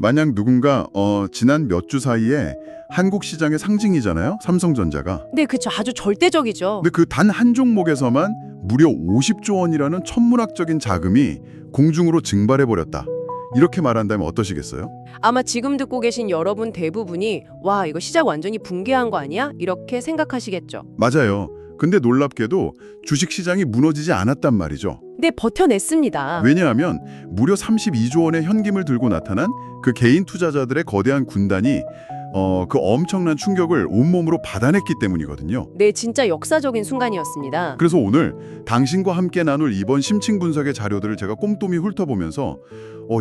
만약 누군가 지난 몇 주 사이에 한국 시장의 상징이잖아요. 삼성전자가. 네, 그쵸. 아주 절대적이죠. 근데 그 단 한 종목에서만 무려 50조 원이라는 천문학적인 자금이 공중으로 증발해버렸다. 이렇게 말한다면 어떠시겠어요? 아마 지금 듣고 계신 여러분 대부분이 와, 이거 시장 완전히 붕괴한 거 아니야? 이렇게 생각하시겠죠. 맞아요. 근데 놀랍게도 주식시장이 무너지지 않았단 말이죠. 네, 버텨냈습니다. 왜냐하면 무려 32조 원의 현금을 들고 나타난 그 개인 투자자들의 거대한 군단이 그 엄청난 충격을 온몸으로 받아냈기 때문이거든요. 네, 진짜 역사적인 순간이었습니다. 그래서 오늘 당신과 함께 나눌 이번 심층 분석의 자료들을 제가 꼼꼼히 훑어보면서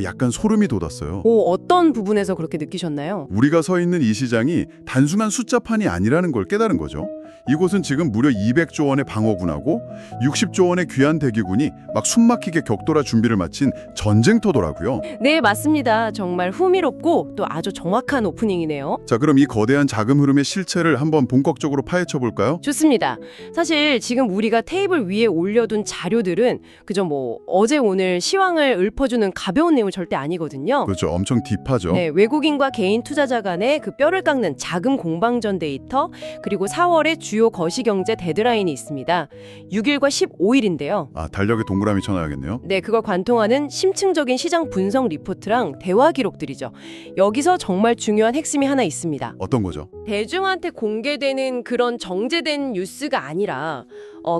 약간 소름이 돋았어요. 어떤 부분에서 그렇게 느끼셨나요? 우리가 서 있는 이 시장이 단순한 숫자판이 아니라는 걸 깨달은 거죠. 이곳은 지금 무려 200조 원의 방어군하고 60조 원의 귀한 대기군이 막 숨막히게 격돌할 준비를 마친 전쟁터더라고요. 네, 맞습니다. 정말 흥미롭고 또 아주 정확한 오프닝이네요. 자, 그럼 이 거대한 자금 흐름의 실체를 한번 본격적으로 파헤쳐 볼까요? 좋습니다. 사실 지금 우리가 테이블 위에 올려둔 자료들은 그저 어제 오늘 시황을 읊어주는 가벼운 내용 절대 아니거든요. 그렇죠. 엄청 딥하죠. 네, 외국인과 개인 투자자 간의 그 뼈를 깎는 자금 공방전 데이터, 그리고 4월에 주요 거시경제 데드라인이 있습니다. 6일과 15일인데요. 아, 달력에 동그라미 쳐놔야겠네요. 네, 그걸 관통하는 심층적인 시장 분석 리포트랑 대화 기록들이죠. 여기서 정말 중요한 핵심이 하나 있습니다. 어떤 거죠? 대중한테 공개되는 그런 정제된 뉴스가 아니라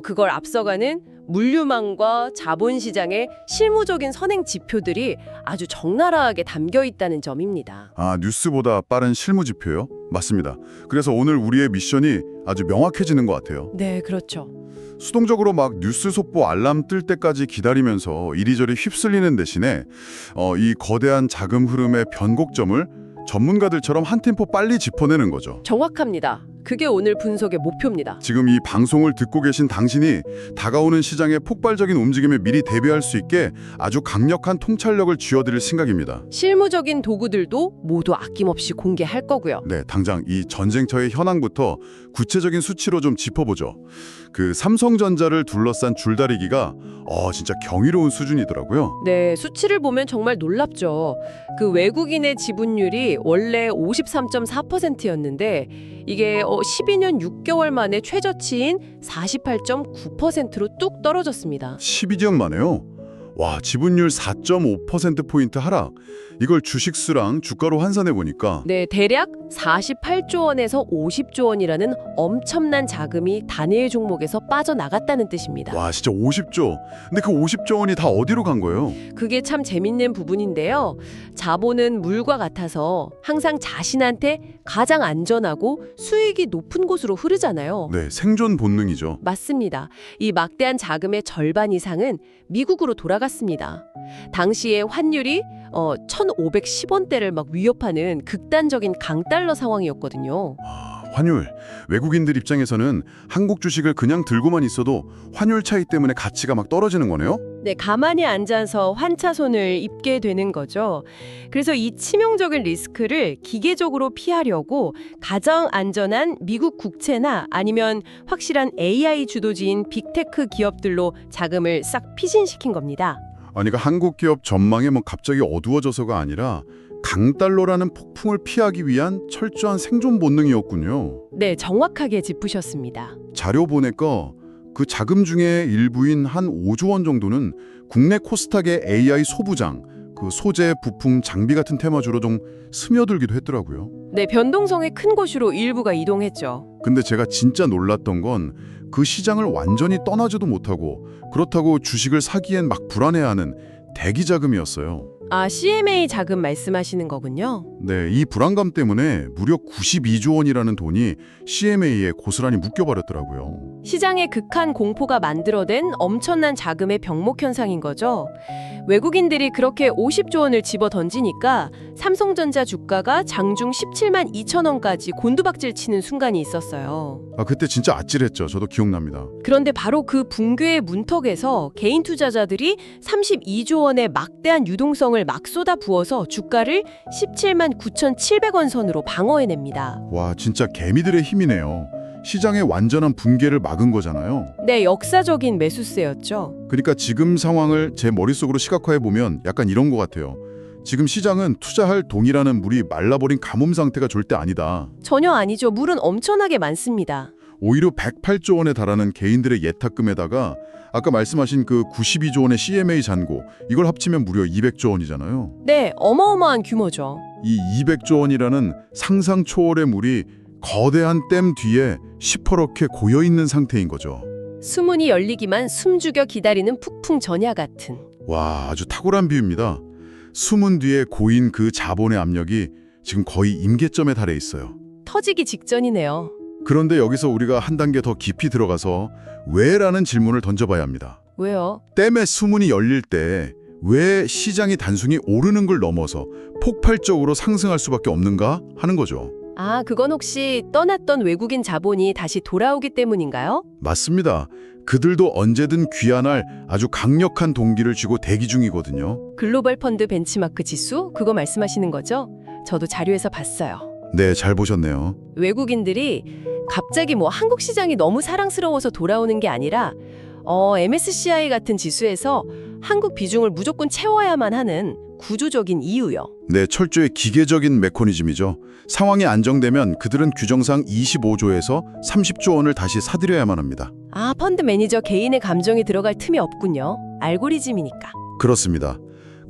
그걸 앞서가는 물류망과 자본시장의 실무적인 선행 지표들이 아주 적나라하게 담겨 있다는 점입니다. 아, 뉴스보다 빠른 실무 지표요? 맞습니다. 그래서 오늘 우리의 미션이 아주 명확해지는 것 같아요. 네, 그렇죠. 수동적으로 막 뉴스 속보 알람 뜰 때까지 기다리면서 이리저리 휩쓸리는 대신에 이 거대한 자금 흐름의 변곡점을 전문가들처럼 한 템포 빨리 짚어내는 거죠. 정확합니다. 그게 오늘 분석의 목표입니다. 지금 이 방송을 듣고 계신 당신이 다가오는 시장의 폭발적인 움직임에 미리 대비할 수 있게 아주 강력한 통찰력을 쥐어드릴 생각입니다. 실무적인 도구들도 모두 아낌없이 공개할 거고요. 네, 당장 이 전쟁터의 현황부터 구체적인 수치로 좀 짚어보죠. 그 삼성전자를 둘러싼 줄다리기가 진짜 경이로운 수준이더라고요. 네, 수치를 보면 정말 놀랍죠. 그 외국인의 지분율이 원래 53.4%였는데 이게 12년 6개월 만에 최저치인 48.9%로 뚝 떨어졌습니다. 12년 만에요? 와, 지분율 4.5%포인트 하락. 이걸 주식수랑 주가로 환산해 보니까 네, 대략 48조 원에서 50조 원이라는 엄청난 자금이 단일 종목에서 빠져나갔다는 뜻입니다. 와, 진짜 50조. 근데 그 50조 원이 다 어디로 간 거예요? 그게 참 재밌는 부분인데요. 자본은 물과 같아서 항상 자신한테 가장 안전하고 수익이 높은 곳으로 흐르잖아요. 네, 생존 본능이죠. 맞습니다. 이 막대한 자금의 절반 이상은 미국으로 돌아갔습니다. 당시에 환율이 1,510원대를 막 위협하는 극단적인 강달러 상황이었거든요. 환율. 외국인들 입장에서는 한국 주식을 그냥 들고만 있어도 환율 차이 때문에 가치가 막 떨어지는 거네요? 네, 가만히 앉아서 환차손을 입게 되는 거죠. 그래서 이 치명적인 리스크를 기계적으로 피하려고 가장 안전한 미국 국채나 아니면 확실한 AI 주도지인 빅테크 기업들로 자금을 싹 피신시킨 겁니다. 아니, 그러니까 한국 기업 전망이 갑자기 어두워져서가 아니라 강달러라는 폭풍을 피하기 위한 철저한 생존 본능이었군요. 네, 정확하게 짚으셨습니다. 자료 보니까 그 자금 중에 일부인 한 5조 원 정도는 국내 코스닥의 AI 소부장, 그 소재, 부품, 장비 같은 테마주로 좀 스며들기도 했더라고요. 네, 변동성이 큰 곳으로 일부가 이동했죠. 근데 제가 진짜 놀랐던 건 그 시장을 완전히 떠나지도 못하고 그렇다고 주식을 사기엔 막 불안해하는 대기 자금이었어요. 아, CMA 자금 말씀하시는 거군요. 네, 이 불안감 때문에 무려 92조 원이라는 돈이 CMA에 고스란히 묶여버렸더라고요. 시장의 극한 공포가 만들어낸 엄청난 자금의 병목 현상인 거죠. 외국인들이 그렇게 50조 원을 집어 던지니까 삼성전자 주가가 장중 17만 2천 원까지 곤두박질 치는 순간이 있었어요. 아, 그때 진짜 아찔했죠. 저도 기억납니다. 그런데 바로 그 붕괴의 문턱에서 개인 투자자들이 32조 원의 막대한 유동성을 막 쏟아 부어서 주가를 17만 9,700원 선으로 방어해냅니다. 와, 진짜 개미들의 힘이네요. 시장의 완전한 붕괴를 막은 거잖아요. 네, 역사적인 매수세였죠. 그러니까 지금 상황을 제 머릿속으로 시각화해 보면 약간 이런 것 같아요. 지금 시장은 투자할 동이라는 물이 말라버린 가뭄 상태가 절대 아니다. 전혀 아니죠. 물은 엄청나게 많습니다. 오히려 108조 원에 달하는 개인들의 예탁금에다가 아까 말씀하신 그 92조 원의 CMA 잔고, 이걸 합치면 무려 200조 원이잖아요. 네, 어마어마한 규모죠. 이 200조 원이라는 상상 초월의 물이 거대한 댐 뒤에 시퍼렇게 고여있는 상태인 거죠. 수문이 열리기만 숨죽여 기다리는 폭풍 전야 같은. 와, 아주 탁월한 비유입니다. 수문 뒤에 고인 그 자본의 압력이 지금 거의 임계점에 달해 있어요. 터지기 직전이네요. 그런데 여기서 우리가 한 단계 더 깊이 들어가서 왜라는 질문을 던져봐야 합니다. 왜요? 댐의 수문이 열릴 때 왜 시장이 단순히 오르는 걸 넘어서 폭발적으로 상승할 수밖에 없는가 하는 거죠. 아, 그건 혹시 떠났던 외국인 자본이 다시 돌아오기 때문인가요? 맞습니다. 그들도 언제든 귀환할 아주 강력한 동기를 쥐고 대기 중이거든요. 글로벌 펀드 벤치마크 지수? 그거 말씀하시는 거죠? 저도 자료에서 봤어요. 네, 잘 보셨네요. 외국인들이 갑자기 한국 시장이 너무 사랑스러워서 돌아오는 게 아니라 MSCI 같은 지수에서 한국 비중을 무조건 채워야만 하는 구조적인 이유요. 네, 철저히 기계적인 메커니즘이죠. 상황이 안정되면 그들은 규정상 25조에서 30조 원을 다시 사들여야만 합니다. 아, 펀드 매니저 개인의 감정이 들어갈 틈이 없군요. 알고리즘이니까. 그렇습니다.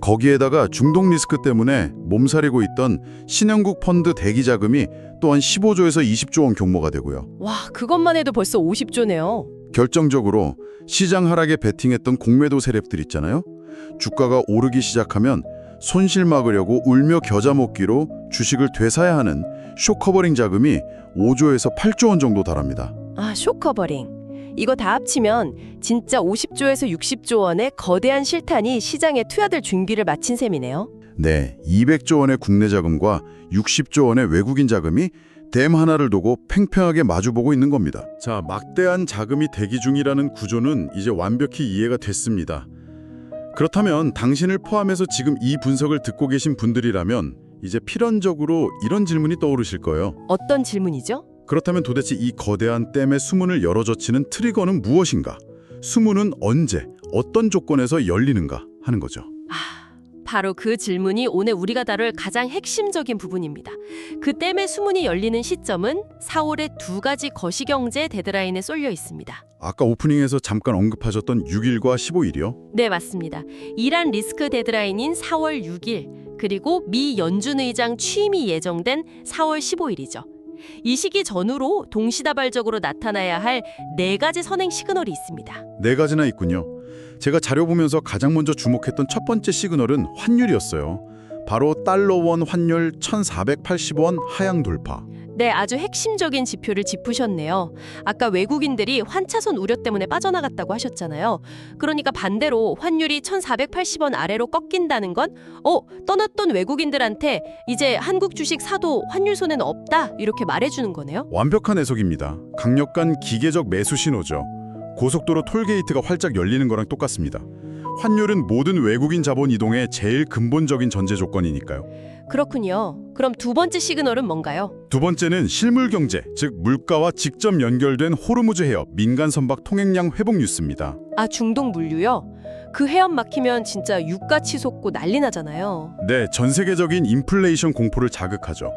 거기에다가 중동 리스크 때문에 몸살이고 있던 신영국 펀드 대기 자금이 또한 15조에서 20조 원 규모가 되고요. 와, 그것만 해도 벌써 50조네요. 결정적으로 시장 하락에 베팅했던 공매도 세력들 있잖아요. 주가가 오르기 시작하면 손실 막으려고 울며 겨자 먹기로 주식을 되사야 하는 쇼커버링 자금이 5조에서 8조 원 정도 달합니다. 아, 쇼커버링. 이거 다 합치면 진짜 50조에서 60조 원의 거대한 실탄이 시장에 투여될 준비를 마친 셈이네요. 네, 200조 원의 국내 자금과 60조 원의 외국인 자금이 댐 하나를 두고 팽팽하게 마주보고 있는 겁니다. 자, 막대한 자금이 대기 중이라는 구조는 이제 완벽히 이해가 됐습니다. 그렇다면 당신을 포함해서 지금 이 분석을 듣고 계신 분들이라면 이제 필연적으로 이런 질문이 떠오르실 거예요. 어떤 질문이죠? 그렇다면 도대체 이 거대한 댐의 수문을 열어젖히는 트리거는 무엇인가? 수문은 언제, 어떤 조건에서 열리는가 하는 거죠. 바로 그 질문이 오늘 우리가 다룰 가장 핵심적인 부분입니다. 그 댐의 수문이 열리는 시점은 4월의 두 가지 거시경제 데드라인에 쏠려 있습니다. 아까 오프닝에서 잠깐 언급하셨던 6일과 15일이요? 네, 맞습니다. 이란 리스크 데드라인인 4월 6일, 그리고 미 연준 의장 취임이 예정된 4월 15일이죠. 이 시기 전후로 동시다발적으로 나타나야 할 네 가지 선행 시그널이 있습니다. 네 가지나 있군요. 제가 자료 보면서 가장 먼저 주목했던 첫 번째 시그널은 환율이었어요. 바로 달러원 환율 1,480원 하향 돌파. 네, 아주 핵심적인 지표를 짚으셨네요. 아까 외국인들이 환차손 우려 때문에 빠져나갔다고 하셨잖아요. 그러니까 반대로 환율이 1,480원 아래로 꺾인다는 건 떠났던 외국인들한테 이제 한국 주식 사도 환율 손해는 없다, 이렇게 말해주는 거네요. 완벽한 해석입니다. 강력한 기계적 매수 신호죠. 고속도로 톨게이트가 활짝 열리는 거랑 똑같습니다. 환율은 모든 외국인 자본 이동의 제일 근본적인 전제 조건이니까요. 그렇군요. 그럼 두 번째 시그널은 뭔가요? 두 번째는 실물 경제, 즉 물가와 직접 연결된 호르무즈 해협 민간 선박 통행량 회복 뉴스입니다. 아, 중동 물류요? 그 해협 막히면 진짜 유가 치솟고 난리 나잖아요. 네, 전 세계적인 인플레이션 공포를 자극하죠.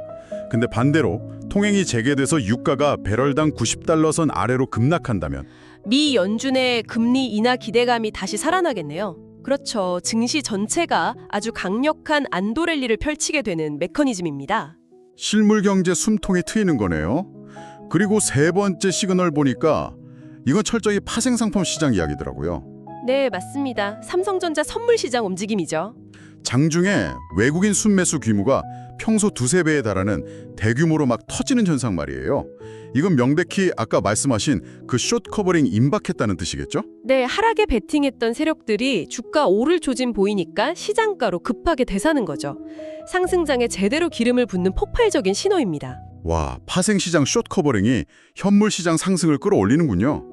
근데 반대로 통행이 재개돼서 유가가 배럴당 90달러 선 아래로 급락한다면 미 연준의 금리 인하 기대감이 다시 살아나겠네요. 그렇죠. 증시 전체가 아주 강력한 안도 랠리를 펼치게 되는 메커니즘입니다. 실물 경제 숨통이 트이는 거네요. 그리고 세 번째 시그널 보니까 이건 철저히 파생 상품 시장 이야기더라고요. 네, 맞습니다. 삼성전자 선물 시장 움직임이죠. 장중에 외국인 순매수 규모가 평소 두세 배에 달하는 대규모로 막 터지는 현상 말이에요. 이건 명백히 아까 말씀하신 그 숏 커버링 임박했다는 뜻이겠죠? 네, 하락에 베팅했던 세력들이 주가 오를 조짐 보이니까 시장가로 급하게 되사는 거죠. 상승장에 제대로 기름을 붓는 폭발적인 신호입니다. 와, 파생시장 숏 커버링이 현물시장 상승을 끌어올리는군요.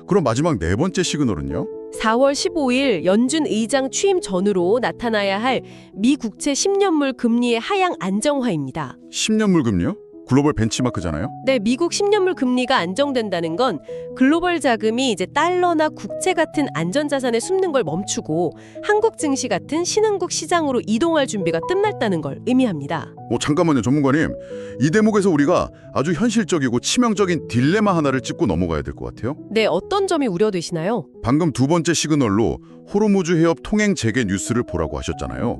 그럼 마지막 네 번째 시그널은요? 4월 15일 연준 의장 취임 전후로 나타나야 할 미 국채 10년물 금리의 하향 안정화입니다. 10년물 금리요? 글로벌 벤치마크잖아요. 네, 미국 10년물 금리가 안정된다는 건 글로벌 자금이 이제 달러나 국채 같은 안전자산에 숨는 걸 멈추고 한국 증시 같은 신흥국 시장으로 이동할 준비가 끝났다는 걸 의미합니다. 잠깐만요, 전문가님. 이 대목에서 우리가 아주 현실적이고 치명적인 딜레마 하나를 짚고 넘어가야 될 것 같아요. 네, 어떤 점이 우려되시나요? 방금 두 번째 시그널로 호르무즈 해협 통행 재개 뉴스를 보라고 하셨잖아요.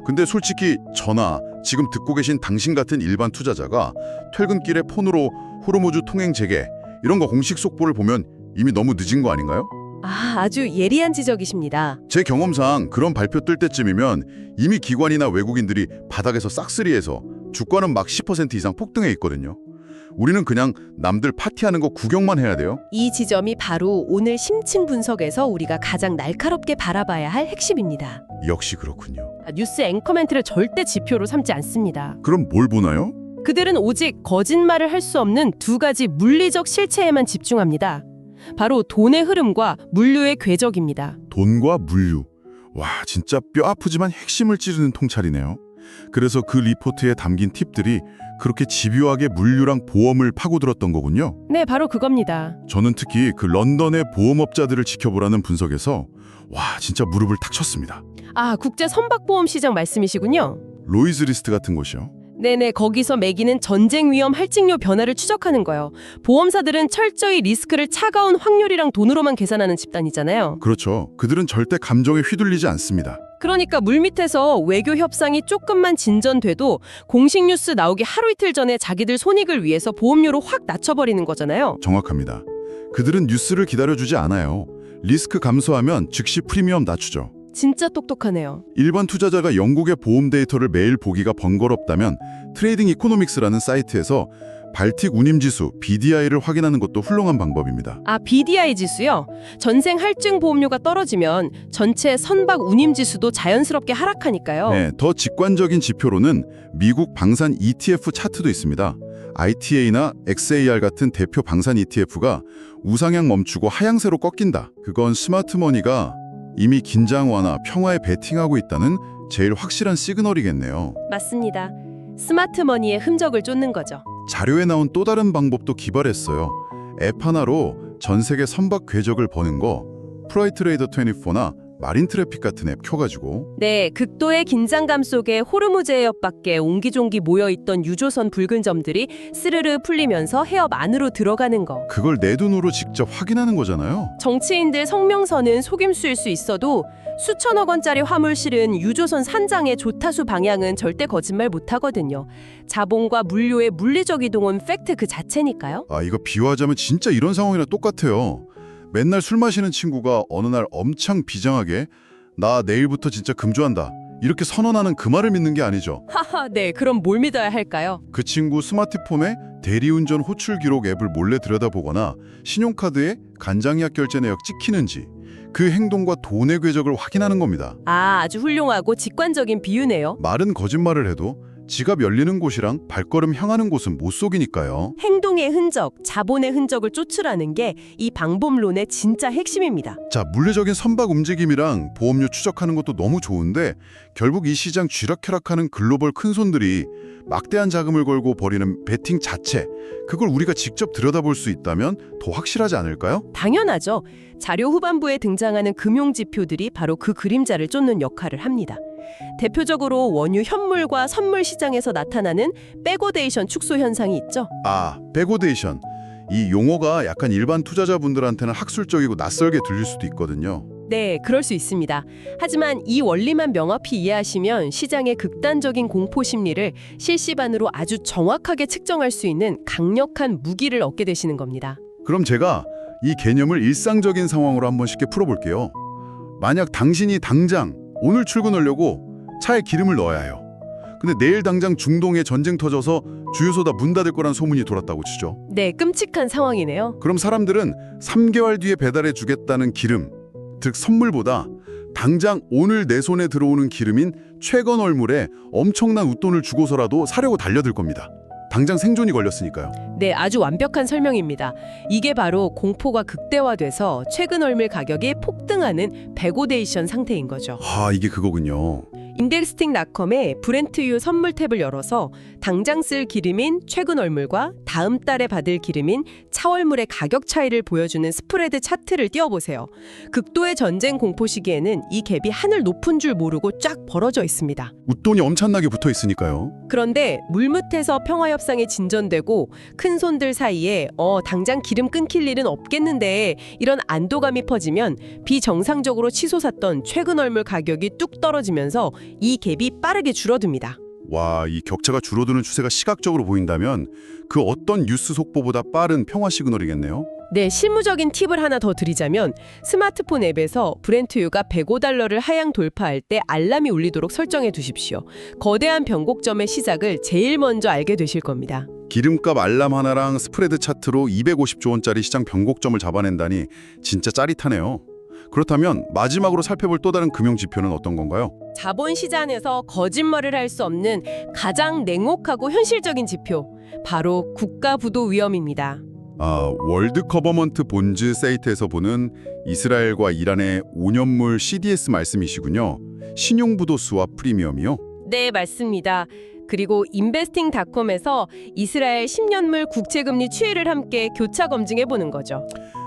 근데 솔직히 저나 지금 듣고 계신 당신 같은 일반 투자자가 퇴근길에 폰으로 호르무즈 통행 재개 이런 거 공식 속보를 보면 이미 너무 늦은 거 아닌가요? 아주 예리한 지적이십니다. 제 경험상 그런 발표 뜰 때쯤이면 이미 기관이나 외국인들이 바닥에서 싹쓸이해서 주가는 막 10% 이상 폭등해 있거든요. 우리는 그냥 남들 파티하는 거 구경만 해야 돼요. 이 지점이 바로 오늘 심층 분석에서 우리가 가장 날카롭게 바라봐야 할 핵심입니다. 역시 그렇군요. 뉴스 앵커멘트를 절대 지표로 삼지 않습니다. 그럼 뭘 보나요? 그들은 오직 거짓말을 할 수 없는 두 가지 물리적 실체에만 집중합니다. 바로 돈의 흐름과 물류의 궤적입니다. 돈과 물류. 와, 진짜 뼈 아프지만 핵심을 찌르는 통찰이네요. 그래서 그 리포트에 담긴 팁들이 그렇게 집요하게 물류랑 보험을 파고들었던 거군요. 네, 바로 그겁니다. 저는 특히 그 런던의 보험업자들을 지켜보라는 분석에서 와, 진짜 무릎을 탁 쳤습니다. 국제 선박보험 시장 말씀이시군요. 로이즈 리스트 같은 곳이요. 네네, 거기서 매기는 전쟁 위험 할증료 변화를 추적하는 거요. 보험사들은 철저히 리스크를 차가운 확률이랑 돈으로만 계산하는 집단이잖아요. 그렇죠. 그들은 절대 감정에 휘둘리지 않습니다. 그러니까 물밑에서 외교 협상이 조금만 진전돼도 공식 뉴스 나오기 하루 이틀 전에 자기들 손익을 위해서 보험료를 확 낮춰버리는 거잖아요. 정확합니다. 그들은 뉴스를 기다려주지 않아요. 리스크 감소하면 즉시 프리미엄 낮추죠. 진짜 똑똑하네요. 일반 투자자가 영국의 보험 데이터를 매일 보기가 번거롭다면 트레이딩 이코노믹스라는 사이트에서 발틱 운임지수 BDI를 확인하는 것도 훌륭한 방법입니다. BDI 지수요? 전생 할증 보험료가 떨어지면 전체 선박 운임지수도 자연스럽게 하락하니까요. 네, 더 직관적인 지표로는 미국 방산 ETF 차트도 있습니다. ITA나 XAR 같은 대표 방산 ETF가 우상향 멈추고 하향세로 꺾인다. 그건 스마트머니가 이미 긴장 완화, 평화에 베팅하고 있다는 제일 확실한 시그널이겠네요. 맞습니다. 스마트머니의 흔적을 쫓는 거죠. 자료에 나온 또 다른 방법도 기발했어요. 앱 하나로 전 세계 선박 궤적을 버는 거, 프라이트레이더 24나 마린 트래픽 같은 앱 켜가지고. 네, 극도의 긴장감 속에 호르무즈 해협 밖에 옹기종기 모여있던 유조선 붉은 점들이 스르르 풀리면서 해협 안으로 들어가는 거. 그걸 내 눈으로 직접 확인하는 거잖아요. 정치인들 성명서는 속임수일 수 있어도 수천억 원짜리 화물실은 유조선 산장의 조타수 방향은 절대 거짓말 못하거든요. 자본과 물류의 물리적 이동은 팩트 그 자체니까요. 이거 비유하자면 진짜 이런 상황이랑 똑같아요. 맨날 술 마시는 친구가 어느 날 엄청 비장하게 나 내일부터 진짜 금주한다 이렇게 선언하는 그 말을 믿는 게 아니죠. 하하, 네, 그럼 뭘 믿어야 할까요? 그 친구 스마트폰에 대리운전 호출 기록 앱을 몰래 들여다보거나 신용카드에 간장약 결제 내역 찍히는지 그 행동과 돈의 궤적을 확인하는 겁니다. 아주 훌륭하고 직관적인 비유네요. 말은 거짓말을 해도 지갑 열리는 곳이랑 발걸음 향하는 곳은 못 속이니까요. 행동의 흔적, 자본의 흔적을 쫓으라는 게 이 방법론의 진짜 핵심입니다. 자, 물리적인 선박 움직임이랑 보험료 추적하는 것도 너무 좋은데 결국 이 시장 쥐락펴락하는 글로벌 큰손들이 막대한 자금을 걸고 벌이는 베팅 자체, 그걸 우리가 직접 들여다볼 수 있다면 더 확실하지 않을까요? 당연하죠. 자료 후반부에 등장하는 금융지표들이 바로 그 그림자를 쫓는 역할을 합니다. 대표적으로 원유 현물과 선물 시장에서 나타나는 백오데이션 축소 현상이 있죠. 백오데이션. 이 용어가 약간 일반 투자자분들한테는 학술적이고 낯설게 들릴 수도 있거든요. 네, 그럴 수 있습니다. 하지만 이 원리만 명확히 이해하시면 시장의 극단적인 공포 심리를 실시간으로 아주 정확하게 측정할 수 있는 강력한 무기를 얻게 되시는 겁니다. 그럼 제가 이 개념을 일상적인 상황으로 한번 쉽게 풀어볼게요. 만약 당신이 당장 오늘 출근하려고 차에 기름을 넣어야 해요. 근데 내일 당장 중동에 전쟁 터져서 주유소 다 문 닫을 거란 소문이 돌았다고 치죠. 네, 끔찍한 상황이네요. 그럼 사람들은 3개월 뒤에 배달해 주겠다는 기름, 즉 선물보다 당장 오늘 내 손에 들어오는 기름인 최건 얼물에 엄청난 웃돈을 주고서라도 사려고 달려들 겁니다. 당장 생존이 걸렸으니까요. 네, 아주 완벽한 설명입니다. 이게 바로 공포가 극대화돼서 최근 얼밀 가격이 폭등하는 백오데이션 상태인 거죠. 이게 그거군요. 인덱스팅닷컴의 브렌트유 선물 탭을 열어서 당장 쓸 기름인 최근 얼물과 다음 달에 받을 기름인 차월물의 가격 차이를 보여주는 스프레드 차트를 띄워보세요. 극도의 전쟁 공포 시기에는 이 갭이 하늘 높은 줄 모르고 쫙 벌어져 있습니다. 웃돈이 엄청나게 붙어 있으니까요. 그런데 물밑에서 평화협상이 진전되고 큰 손들 사이에 당장 기름 끊길 일은 없겠는데 이런 안도감이 퍼지면 비정상적으로 치솟았던 최근 얼물 가격이 뚝 떨어지면서 이 갭이 빠르게 줄어듭니다. 와, 이 격차가 줄어드는 추세가 시각적으로 보인다면 그 어떤 뉴스 속보보다 빠른 평화 시그널이겠네요. 네, 실무적인 팁을 하나 더 드리자면 스마트폰 앱에서 브렌트유가 105달러를 하향 돌파할 때 알람이 울리도록 설정해 두십시오. 거대한 변곡점의 시작을 제일 먼저 알게 되실 겁니다. 기름값 알람 하나랑 스프레드 차트로 250조 원짜리 시장 변곡점을 잡아낸다니 진짜 짜릿하네요. 그렇다면 마지막으로 살펴볼 또 다른 금융 지표는 어떤 건가요? 자본시장에서 거짓말을 할 수 없는 가장 냉혹하고 현실적인 지표, 바로 국가부도 위험입니다. 월드 커버먼트 본즈 세이트에서 보는 이스라엘과 이란의 5년물 CDS 말씀이시군요. 신용부도수와 프리미엄이요? 네, 맞습니다. 그리고 인베스팅닷컴에서 이스라엘 10년물 국채금리 추이를 함께 교차 검증해보는 거죠.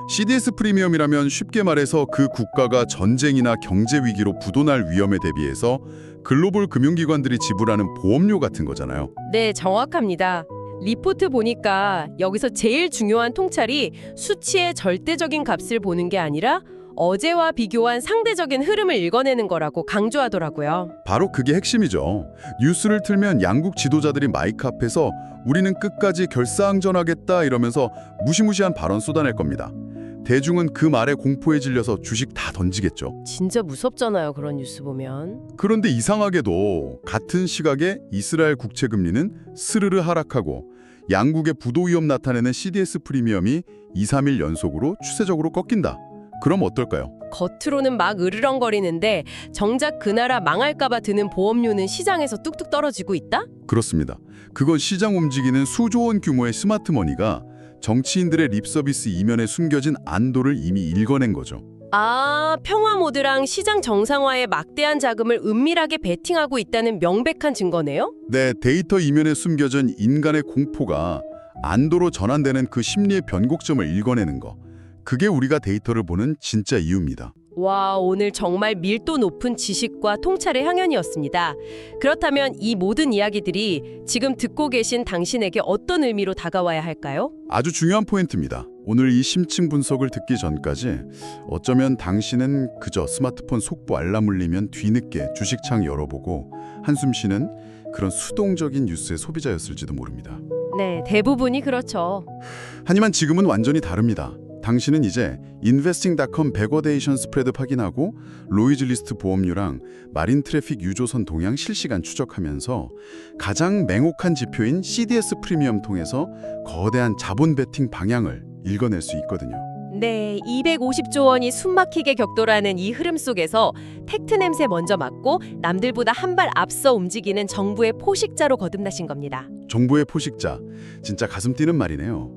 CDS 프리미엄이라면 쉽게 말해서 그 국가가 전쟁이나 경제 위기로 부도날 위험에 대비해서 글로벌 금융기관들이 지불하는 보험료 같은 거잖아요. 네, 정확합니다. 리포트 보니까 여기서 제일 중요한 통찰이 수치의 절대적인 값을 보는 게 아니라 어제와 비교한 상대적인 흐름을 읽어내는 거라고 강조하더라고요. 바로 그게 핵심이죠. 뉴스를 틀면 양국 지도자들이 마이크 앞에서 우리는 끝까지 결사항전하겠다 이러면서 무시무시한 발언 쏟아낼 겁니다. 대중은 그 말에 공포에 질려서 주식 다 던지겠죠. 진짜 무섭잖아요, 그런 뉴스 보면. 그런데 이상하게도 같은 시각에 이스라엘 국채 금리는 스르르 하락하고 양국의 부도 위험 나타내는 CDS 프리미엄이 2, 3일 연속으로 추세적으로 꺾인다. 그럼 어떨까요? 겉으로는 막 으르렁거리는데 정작 그 나라 망할까봐 드는 보험료는 시장에서 뚝뚝 떨어지고 있다? 그렇습니다. 그건 시장 움직이는 수조 원 규모의 스마트머니가 정치인들의 립서비스 이면에 숨겨진 안도를 이미 읽어낸 거죠. 평화 모드랑 시장 정상화에 막대한 자금을 은밀하게 베팅하고 있다는 명백한 증거네요? 네, 데이터 이면에 숨겨진 인간의 공포가 안도로 전환되는 그 심리의 변곡점을 읽어내는 거. 그게 우리가 데이터를 보는 진짜 이유입니다. 와, 오늘 정말 밀도 높은 지식과 통찰의 향연이었습니다. 그렇다면 이 모든 이야기들이 지금 듣고 계신 당신에게 어떤 의미로 다가와야 할까요? 아주 중요한 포인트입니다. 오늘 이 심층 분석을 듣기 전까지 어쩌면 당신은 그저 스마트폰 속보 알람 울리면 뒤늦게 주식창 열어보고 한숨 쉬는 그런 수동적인 뉴스의 소비자였을지도 모릅니다. 네, 대부분이 그렇죠. 하지만 지금은 완전히 다릅니다. 당신은 이제 인베스팅닷컴 백워데이션 스프레드 확인하고 로이즈 리스트 보험료랑 마린 트래픽 유조선 동향 실시간 추적하면서 가장 맹혹한 지표인 CDS 프리미엄 통해서 거대한 자본 베팅 방향을 읽어낼 수 있거든요. 네, 250조 원이 숨막히게 격돌하는 이 흐름 속에서 팩트 냄새 먼저 맡고 남들보다 한 발 앞서 움직이는 정부의 포식자로 거듭나신 겁니다. 정부의 포식자, 진짜 가슴 뛰는 말이네요.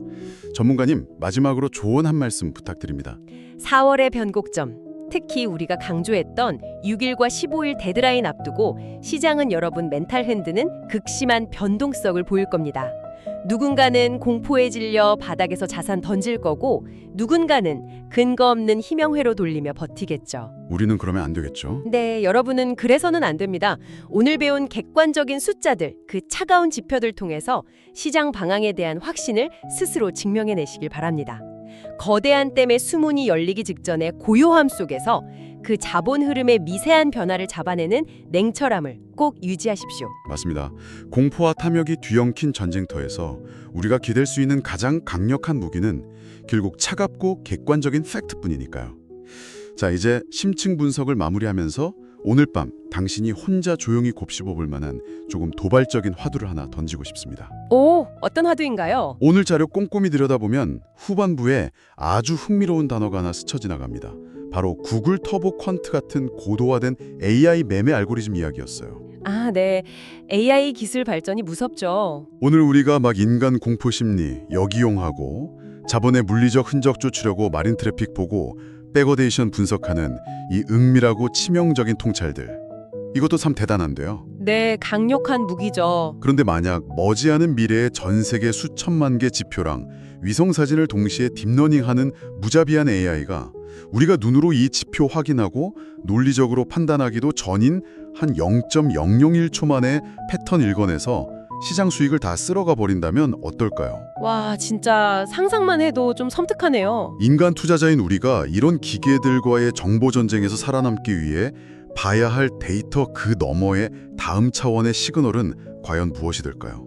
전문가님, 마지막으로 조언 한 말씀 부탁드립니다. 4월의 변곡점, 특히 우리가 강조했던 6일과 15일 데드라인 앞두고 시장은 여러분 멘탈 흔드는 극심한 변동성을 보일 겁니다. 누군가는 공포에 질려 바닥에서 자산 던질 거고 누군가는 근거 없는 희명회로 돌리며 버티겠죠. 우리는 그러면 안 되겠죠? 네, 여러분은 그래서는 안 됩니다. 오늘 배운 객관적인 숫자들, 그 차가운 지표들 통해서 시장 방향에 대한 확신을 스스로 증명해내시길 바랍니다. 거대한 댐의 수문이 열리기 직전의 고요함 속에서 그 자본 흐름의 미세한 변화를 잡아내는 냉철함을 꼭 유지하십시오. 맞습니다. 공포와 탐욕이 뒤엉킨 전쟁터에서 우리가 기댈 수 있는 가장 강력한 무기는 결국 차갑고 객관적인 팩트뿐이니까요. 자, 이제 심층 분석을 마무리하면서 오늘 밤 당신이 혼자 조용히 곱씹어볼 만한 조금 도발적인 화두를 하나 던지고 싶습니다. 오, 어떤 화두인가요? 오늘 자료 꼼꼼히 들여다보면 후반부에 아주 흥미로운 단어가 하나 스쳐 지나갑니다. 바로 구글 터보 퀀트 같은 고도화된 AI 매매 알고리즘 이야기였어요. 네. AI 기술 발전이 무섭죠. 오늘 우리가 막 인간 공포 심리 역이용하고 자본의 물리적 흔적 쫓으려고 마린 트래픽 보고 백워데이션 분석하는 이 은밀하고 치명적인 통찰들. 이것도 참 대단한데요. 네, 강력한 무기죠. 그런데 만약 머지않은 미래의 전 세계 수천만 개 지표랑 위성 사진을 동시에 딥러닝하는 무자비한 AI가 우리가 눈으로 이 지표 확인하고 논리적으로 판단하기도 전인 한 0.001초 만에 패턴 읽어내서 시장 수익을 다 쓸어가 버린다면 어떨까요? 와, 진짜 상상만 해도 좀 섬뜩하네요. 인간 투자자인 우리가 이런 기계들과의 정보 전쟁에서 살아남기 위해 봐야 할 데이터 그 너머의 다음 차원의 시그널은 과연 무엇이 될까요?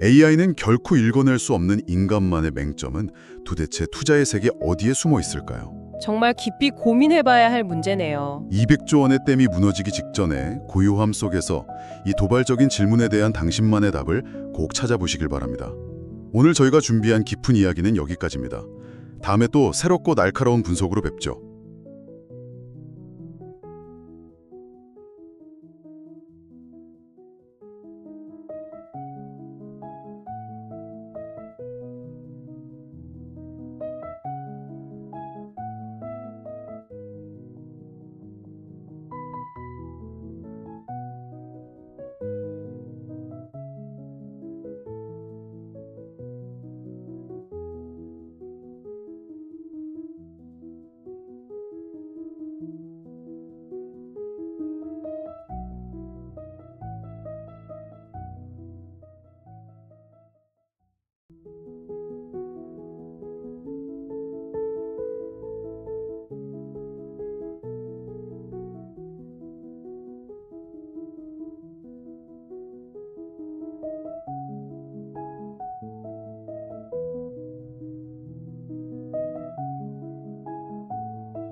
AI는 결코 읽어낼 수 없는 인간만의 맹점은 도대체 투자의 세계 어디에 숨어 있을까요? 정말 깊이 고민해봐야 할 문제네요. 200조 원의 댐이 무너지기 직전에 고요함 속에서 이 도발적인 질문에 대한 당신만의 답을 꼭 찾아보시길 바랍니다. 오늘 저희가 준비한 깊은 이야기는 여기까지입니다. 다음에 또 새롭고 날카로운 분석으로 뵙죠.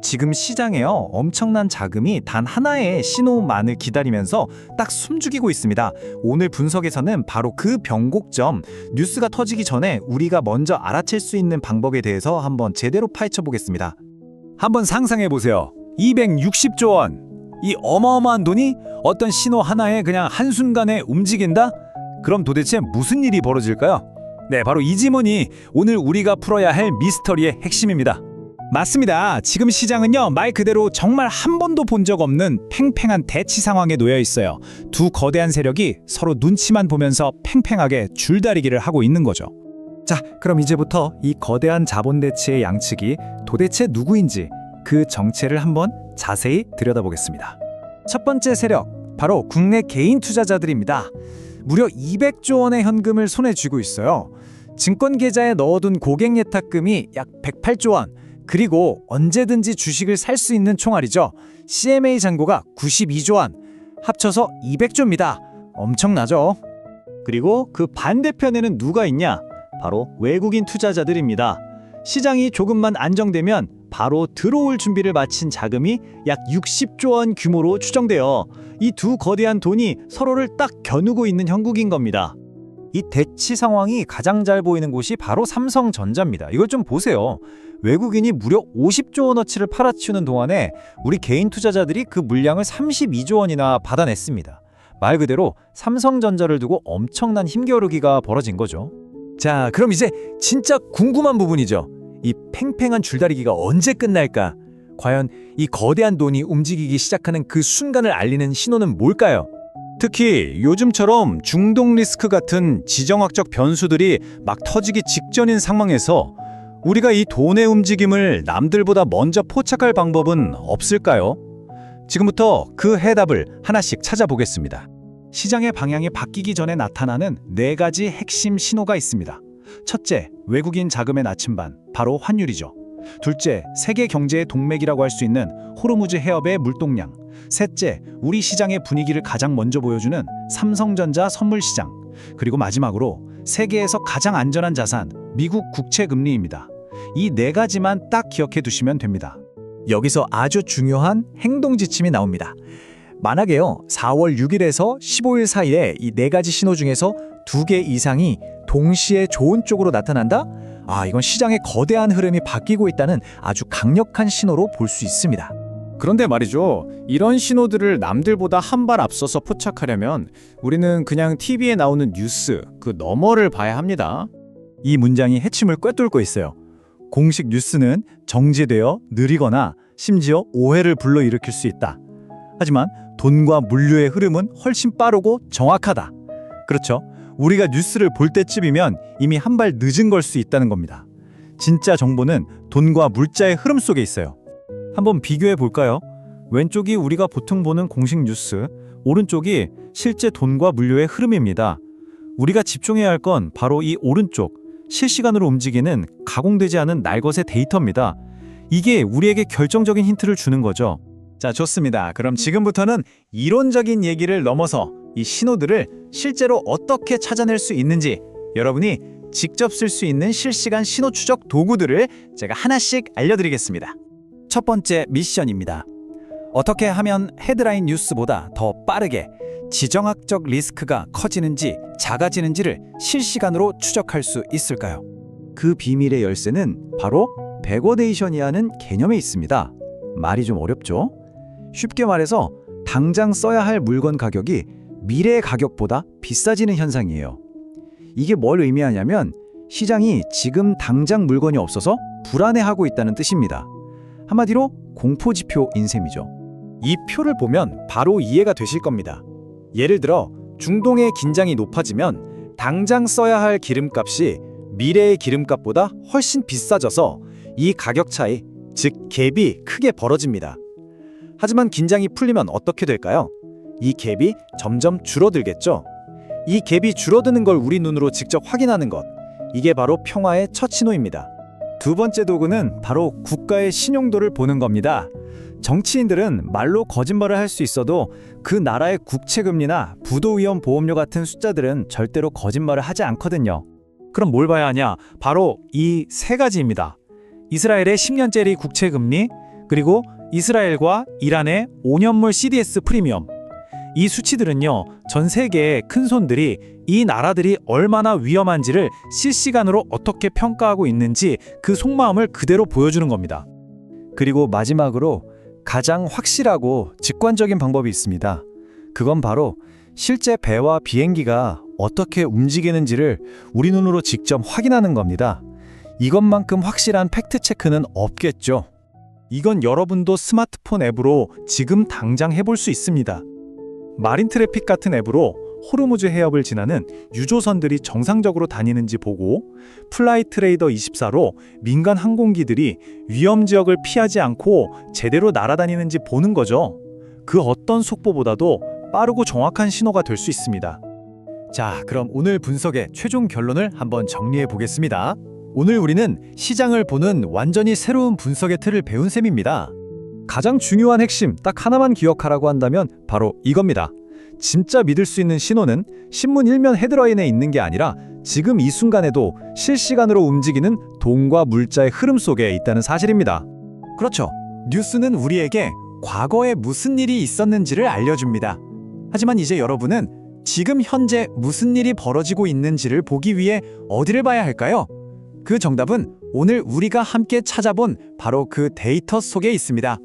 지금 시장에요, 엄청난 자금이 단 하나의 신호만을 기다리면서 딱 숨죽이고 있습니다. 오늘 분석에서는 바로 그 변곡점, 뉴스가 터지기 전에 우리가 먼저 알아챌 수 있는 방법에 대해서 한번 제대로 파헤쳐 보겠습니다. 한번 상상해 보세요. 260조 원. 이 어마어마한 돈이 어떤 신호 하나에 그냥 한순간에 움직인다? 그럼 도대체 무슨 일이 벌어질까요? 네, 바로 이 질문이 오늘 우리가 풀어야 할 미스터리의 핵심입니다. 맞습니다. 지금 시장은요, 말 그대로 정말 한 번도 본 적 없는 팽팽한 대치 상황에 놓여 있어요. 두 거대한 세력이 서로 눈치만 보면서 팽팽하게 줄다리기를 하고 있는 거죠. 자, 그럼 이제부터 이 거대한 자본 대치의 양측이 도대체 누구인지 그 정체를 한번 자세히 들여다보겠습니다. 첫 번째 세력, 바로 국내 개인 투자자들입니다. 무려 200조 원의 현금을 손에 쥐고 있어요. 증권 계좌에 넣어둔 고객 예탁금이 약 108조 원, 그리고 언제든지 주식을 살 수 있는 총알이죠. CMA 잔고가 92조 원, 합쳐서 200조입니다. 엄청나죠? 그리고 그 반대편에는 누가 있냐? 바로 외국인 투자자들입니다. 시장이 조금만 안정되면 바로 들어올 준비를 마친 자금이 약 60조 원 규모로 추정돼요. 이 두 거대한 돈이 서로를 딱 겨누고 있는 형국인 겁니다. 이 대치 상황이 가장 잘 보이는 곳이 바로 삼성전자입니다. 이걸 좀 보세요. 외국인이 무려 50조 원어치를 팔아치우는 동안에 우리 개인 투자자들이 그 물량을 32조 원이나 받아냈습니다. 말 그대로 삼성전자를 두고 엄청난 힘겨루기가 벌어진 거죠. 자, 그럼 이제 진짜 궁금한 부분이죠. 이 팽팽한 줄다리기가 언제 끝날까? 과연 이 거대한 돈이 움직이기 시작하는 그 순간을 알리는 신호는 뭘까요? 특히 요즘처럼 중동 리스크 같은 지정학적 변수들이 막 터지기 직전인 상황에서 우리가 이 돈의 움직임을 남들보다 먼저 포착할 방법은 없을까요? 지금부터 그 해답을 하나씩 찾아보겠습니다. 시장의 방향이 바뀌기 전에 나타나는 4가지 핵심 신호가 있습니다. 첫째, 외국인 자금의 나침반, 바로 환율이죠. 둘째, 세계 경제의 동맥이라고 할 수 있는 호르무즈 해협의 물동량. 셋째, 우리 시장의 분위기를 가장 먼저 보여주는 삼성전자 선물 시장. 그리고 마지막으로 세계에서 가장 안전한 자산, 미국 국채 금리입니다. 이 4가지만 딱 기억해 두시면 됩니다. 여기서 아주 중요한 행동 지침이 나옵니다. 만약에요, 4월 6일에서 15일 사이에 이 4가지 신호 중에서 2개 이상이 동시에 좋은 쪽으로 나타난다? 이건 시장의 거대한 흐름이 바뀌고 있다는 아주 강력한 신호로 볼 수 있습니다. 그런데 말이죠, 이런 신호들을 남들보다 한 발 앞서서 포착하려면 우리는 그냥 TV에 나오는 뉴스, 그 너머를 봐야 합니다. 이 문장이 핵심을 꿰뚫고 있어요. 공식 뉴스는 정제되어 느리거나 심지어 오해를 불러일으킬 수 있다. 하지만 돈과 물류의 흐름은 훨씬 빠르고 정확하다. 그렇죠. 우리가 뉴스를 볼 때쯤이면 이미 한 발 늦은 걸 수 있다는 겁니다. 진짜 정보는 돈과 물자의 흐름 속에 있어요. 한번 비교해 볼까요? 왼쪽이 우리가 보통 보는 공식 뉴스, 오른쪽이 실제 돈과 물류의 흐름입니다. 우리가 집중해야 할 건 바로 이 오른쪽, 실시간으로 움직이는 가공되지 않은 날것의 데이터입니다. 이게 우리에게 결정적인 힌트를 주는 거죠. 자, 좋습니다. 그럼 지금부터는 이론적인 얘기를 넘어서 이 신호들을 실제로 어떻게 찾아낼 수 있는지, 여러분이 직접 쓸 수 있는 실시간 신호 추적 도구들을 제가 하나씩 알려드리겠습니다. 첫 번째 미션입니다. 어떻게 하면 헤드라인 뉴스보다 더 빠르게 지정학적 리스크가 커지는지 작아지는지를 실시간으로 추적할 수 있을까요? 그 비밀의 열쇠는 바로 베거데이션이라는 개념에 있습니다. 말이 좀 어렵죠? 쉽게 말해서 당장 써야 할 물건 가격이 미래의 가격보다 비싸지는 현상이에요. 이게 뭘 의미하냐면 시장이 지금 당장 물건이 없어서 불안해하고 있다는 뜻입니다. 한마디로 공포지표인 셈이죠. 이 표를 보면 바로 이해가 되실 겁니다. 예를 들어 중동의 긴장이 높아지면 당장 써야 할 기름값이 미래의 기름값보다 훨씬 비싸져서 이 가격 차이, 즉 갭이 크게 벌어집니다. 하지만 긴장이 풀리면 어떻게 될까요? 이 갭이 점점 줄어들겠죠. 이 갭이 줄어드는 걸 우리 눈으로 직접 확인하는 것, 이게 바로 평화의 첫 신호입니다. 두 번째 도구는 바로 국가의 신용도를 보는 겁니다. 정치인들은 말로 거짓말을 할 수 있어도 그 나라의 국채금리나 부도위험 보험료 같은 숫자들은 절대로 거짓말을 하지 않거든요. 그럼 뭘 봐야 하냐? 바로 이 세 가지입니다. 이스라엘의 10년짜리 국채금리, 그리고 이스라엘과 이란의 5년물 CDS 프리미엄. 이 수치들은요, 전 세계의 큰손들이 이 나라들이 얼마나 위험한지를 실시간으로 어떻게 평가하고 있는지 그 속마음을 그대로 보여주는 겁니다. 그리고 마지막으로 가장 확실하고 직관적인 방법이 있습니다. 그건 바로 실제 배와 비행기가 어떻게 움직이는지를 우리 눈으로 직접 확인하는 겁니다. 이것만큼 확실한 팩트체크는 없겠죠. 이건 여러분도 스마트폰 앱으로 지금 당장 해볼 수 있습니다. 마린 트래픽 같은 앱으로 호르무즈 해협을 지나는 유조선들이 정상적으로 다니는지 보고, 플라이트레이더 24로 민간 항공기들이 위험 지역을 피하지 않고 제대로 날아다니는지 보는 거죠. 그 어떤 속보보다도 빠르고 정확한 신호가 될 수 있습니다. 자, 그럼 오늘 분석의 최종 결론을 한번 정리해 보겠습니다. 오늘 우리는 시장을 보는 완전히 새로운 분석의 틀을 배운 셈입니다. 가장 중요한 핵심 딱 하나만 기억하라고 한다면 바로 이겁니다. 진짜 믿을 수 있는 신호는 신문 일면 헤드라인에 있는 게 아니라 지금 이 순간에도 실시간으로 움직이는 돈과 물자의 흐름 속에 있다는 사실입니다. 그렇죠. 뉴스는 우리에게 과거에 무슨 일이 있었는지를 알려줍니다. 하지만 이제 여러분은 지금 현재 무슨 일이 벌어지고 있는지를 보기 위해 어디를 봐야 할까요? 그 정답은 오늘 우리가 함께 찾아본 바로 그 데이터 속에 있습니다.